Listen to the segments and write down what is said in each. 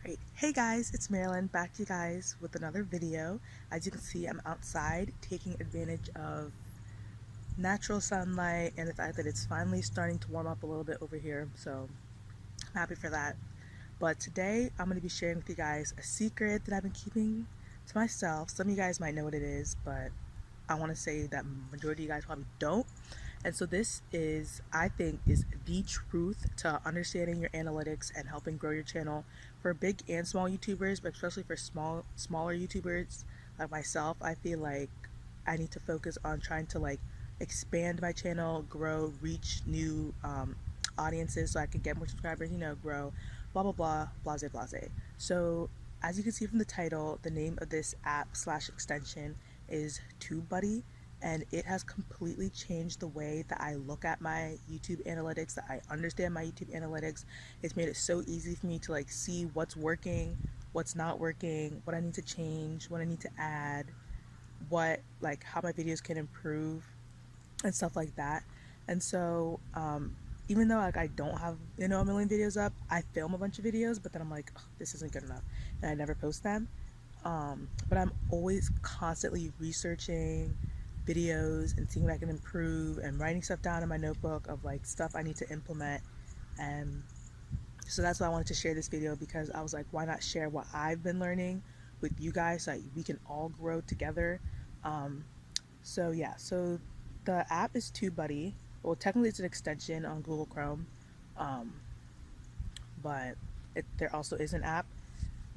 Alright, hey guys, it's Marilyn back to you guys with another video. As you can see, I'm outside taking advantage of natural sunlight and the fact that it's finally starting to warm up a little bit over here, so I'm happy for that. But today I'm going to be sharing with you guys a secret that I've been keeping to myself. Some of you guys might know what it is, but I want to say that majority of you guys probably don't. And so this is, I think, is the truth to understanding your analytics and helping grow your channel for big and small YouTubers, but especially for smaller YouTubers like myself. I feel like I need to focus on trying to expand my channel, grow, reach new audiences so I can get more subscribers, grow, blah blah blah, blase blase. So as you can see from the title, the name of this app slash extension is Tubebuddy, and it has completely changed the way that I look at my YouTube analytics, that I understand my YouTube analytics. It's made it so easy for me to see what's working, what's not working, what I need to change, what I need to add, what how my videos can improve and stuff like that. And so even though I don't have a million videos up, I film a bunch of videos, but then I'm like, oh, this isn't good enough, and I never post them. But I'm always constantly researching videos and seeing what I can improve and writing stuff down in my notebook of stuff I need to implement. And so that's why I wanted to share this video, because I was like, why not share what I've been learning with you guys so that we can all grow together. So yeah, so the app is TubeBuddy. Well, technically it's an extension on Google Chrome, but there also is an app.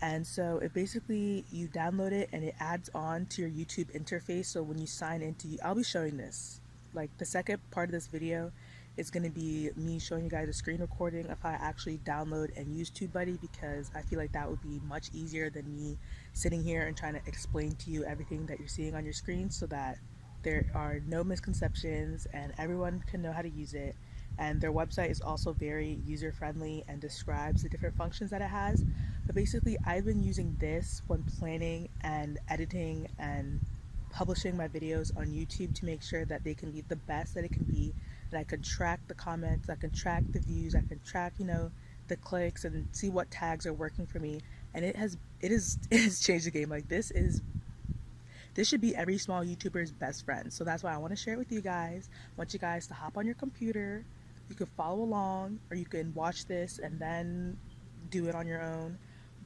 And so it basically, you download it and it adds on to your YouTube interface. So when you sign into, I'll be showing this, the second part of this video is going to be me showing you guys a screen recording of how I actually download and use TubeBuddy, because I feel like that would be much easier than me sitting here and trying to explain to you everything that you're seeing on your screen, so that there are no misconceptions and everyone can know how to use it. And their website is also very user friendly and describes the different functions that it has. But basically, I've been using this when planning and editing and publishing my videos on YouTube to make sure that they can be the best that it can be, that I can track the comments, I can track the views, I can track the clicks and see what tags are working for me. And it has changed the game. This should be every small YouTuber's best friend. So that's why I want to share it with you guys. I want you guys to hop on your computer. You can follow along, or you can watch this and then do it on your own.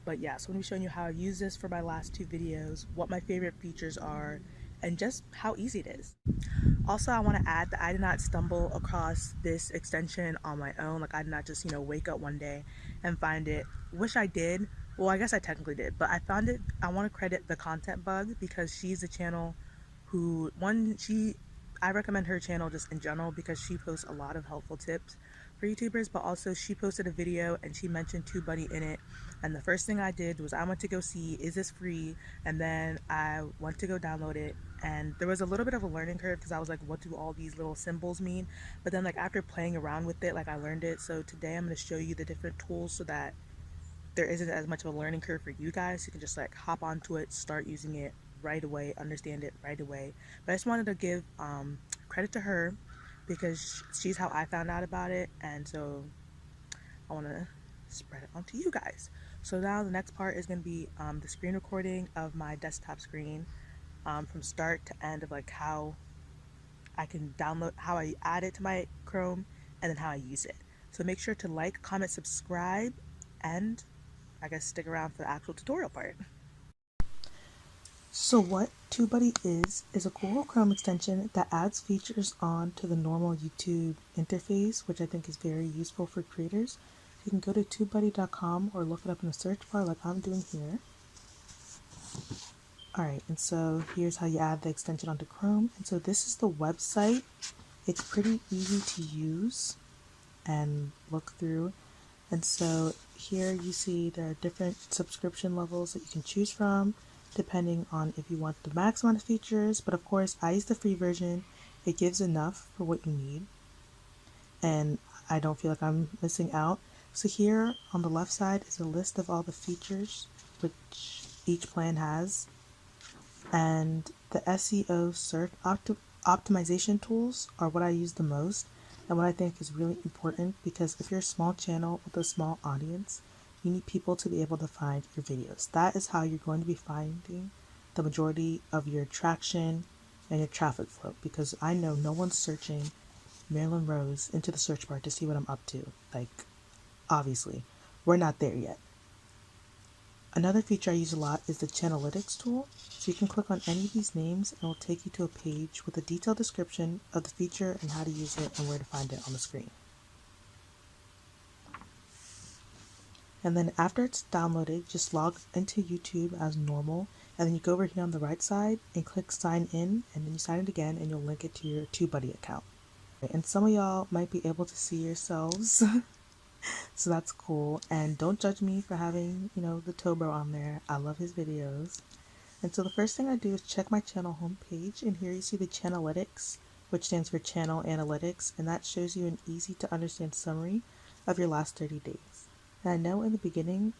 But yeah, so I'm going to be showing you how I use this for my last two videos, what my favorite features are, and just how easy it is. Also, I want to add that I did not stumble across this extension on my own. I did not just, wake up one day and find it. Wish I did. Well, I guess I technically did, but I found it. I want to credit TheContentBug, because she's a channel who, I recommend her channel just in general because she posts a lot of helpful tips for YouTubers, but also she posted a video and she mentioned TubeBuddy in it. And the first thing I did was I went to go see, is this free? And then I went to go download it. And there was a little bit of a learning curve, because I was like, what do all these little symbols mean? But then after playing around with it, I learned it. So today I'm going to show you the different tools so that there isn't as much of a learning curve for you guys. You can just hop onto it, start using it right away, understand it right away. But I just wanted to give credit to her, because she's how I found out about it, and so I want to spread it onto you guys. So now the next part is going to be the screen recording of my desktop screen, from start to end, of how I can download, how I add it to my Chrome, and then how I use it. So make sure to like, comment, subscribe, and I guess stick around for the actual tutorial part. So what TubeBuddy is a Google Chrome extension that adds features on to the normal YouTube interface, which I think is very useful for creators. You can go to tubebuddy.com or look it up in the search bar like I'm doing here. Alright, and so here's how you add the extension onto Chrome. And so this is the website. It's pretty easy to use and look through. And so here you see there are different subscription levels that you can choose from, depending on if you want the max amount of features. But of course, I use the free version. It gives enough for what you need, and I don't feel like I'm missing out. So here on the left side is a list of all the features which each plan has, and the SEO search optimization tools are what I use the most, and what I think is really important, because if you're a small channel with a small audience, You need people to be able to find your videos. That is how you're going to be finding the majority of your traction and your traffic flow, because I know no one's searching Marilyn Rose into the search bar to see what I'm up to. Like, obviously, we're not there yet. Another feature I use a lot is the Channelytics tool. So you can click on any of these names and it will take you to a page with a detailed description of the feature and how to use it and where to find it on the screen. And then after it's downloaded, just log into YouTube as normal, and then you go over here on the right side and click sign in, and then you sign it again and you'll link it to your Tubebuddy account. And some of y'all might be able to see yourselves so that's cool. And don't judge me for having, the Tobro on there. I love his videos. And so the first thing I do is check my channel homepage, and here you see the Channelytics, which stands for Channel Analytics, and that shows you an easy to understand summary of your last 30 days. And I know in the beginning,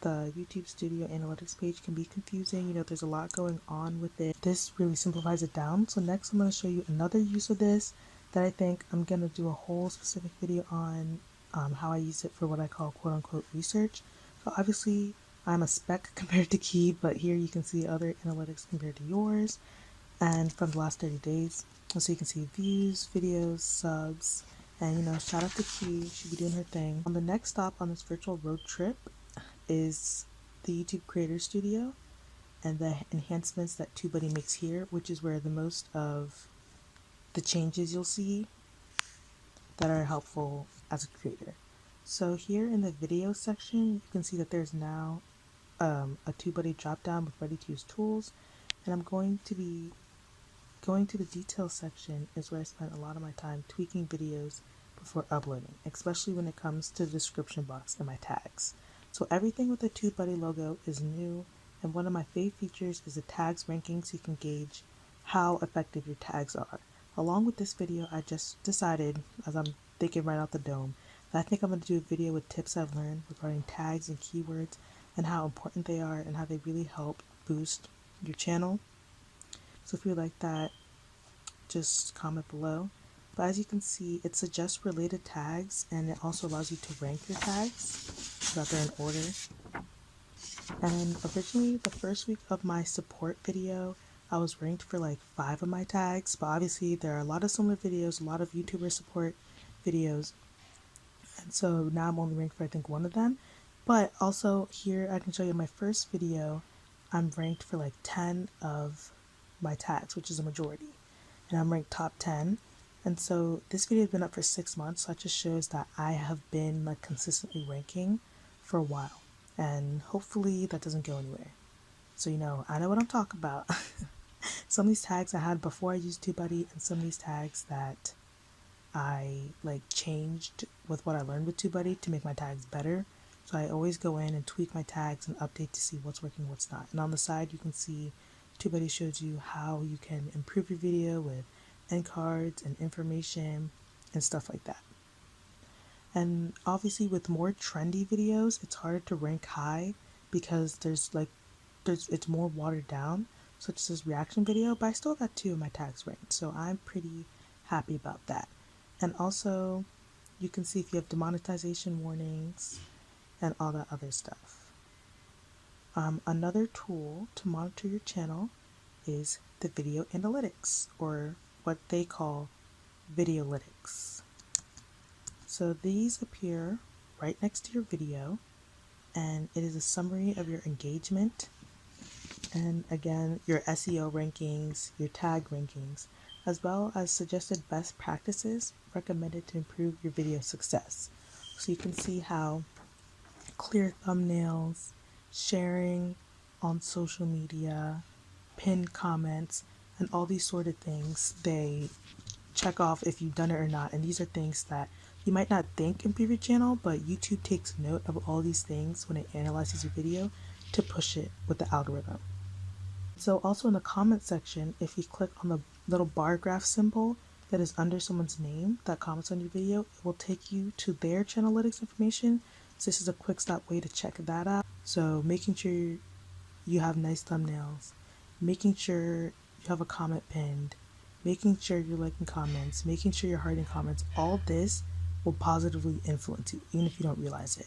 the YouTube Studio Analytics page can be confusing. There's a lot going on with it. This really simplifies it down. So next I'm going to show you another use of this that I think I'm going to do a whole specific video on, how I use it for what I call quote-unquote research. So obviously I'm a spec compared to Key, but here you can see other analytics compared to yours and from the last 30 days. So you can see views, videos, subs, and shout out to Key, she'll be doing her thing. The next stop on this virtual road trip is the YouTube Creator Studio and the enhancements that Tubebuddy makes here, which is where the most of the changes you'll see that are helpful as a creator. So here in the video section, you can see that there's now a Tubebuddy drop down with ready to use tools, and I'm going to be going to the details section is where I spent a lot of my time tweaking videos before uploading, especially when it comes to the description box and my tags. So everything with the Tubebuddy logo is new, and one of my favorite features is the tags ranking, so you can gauge how effective your tags are. Along with this video, I just decided, as I'm thinking right out the dome, that I think I'm going to do a video with tips I've learned regarding tags and keywords and how important they are and how they really help boost your channel. So if you like that, just comment below. But as you can see, it suggests related tags, and it also allows you to rank your tags so that they're in order. And originally, the first week of my support video, I was ranked for like 5 of my tags, but obviously there are a lot of similar videos, a lot of YouTuber support videos, and so now I'm only ranked for I think 1 of them. But also here I can show you my first video, I'm ranked for like 10 of my tags, which is a majority, and I'm ranked top 10. And so this video has been up for 6 months, so that just shows that I have been like consistently ranking for a while, and hopefully that doesn't go anywhere. So I know what I'm talking about. Some of these tags I had before I used Tubebuddy, and some of these tags that I changed with what I learned with Tubebuddy to make my tags better. So I always go in and tweak my tags and update to see what's working, what's not. And on the side you can see Tubebuddy shows you how you can improve your video with end cards and information and stuff like that. And obviously with more trendy videos, it's harder to rank high because it's more watered down, such as this reaction video, but I still got 2 of my tags ranked, so I'm pretty happy about that. And also you can see if you have demonetization warnings and all that other stuff. Another tool to monitor your channel is the video analytics, or what they call videolytics. So these appear right next to your video, and it is a summary of your engagement, and again your SEO rankings, your tag rankings, as well as suggested best practices recommended to improve your video success. So you can see how clear thumbnails, sharing on social media, pinned comments, and all these sort of things, they check off if you've done it or not. And these are things that you might not think improve your channel, but YouTube takes note of all these things when it analyzes your video to push it with the algorithm. So also in the comment section, if you click on the little bar graph symbol that is under someone's name that comments on your video, it will take you to their Channelytics information. So this is a quick stop way to check that out. So making sure you have nice thumbnails, making sure you have a comment pinned, making sure you're liking comments, making sure you're hearting comments, all this will positively influence you, even if you don't realize it.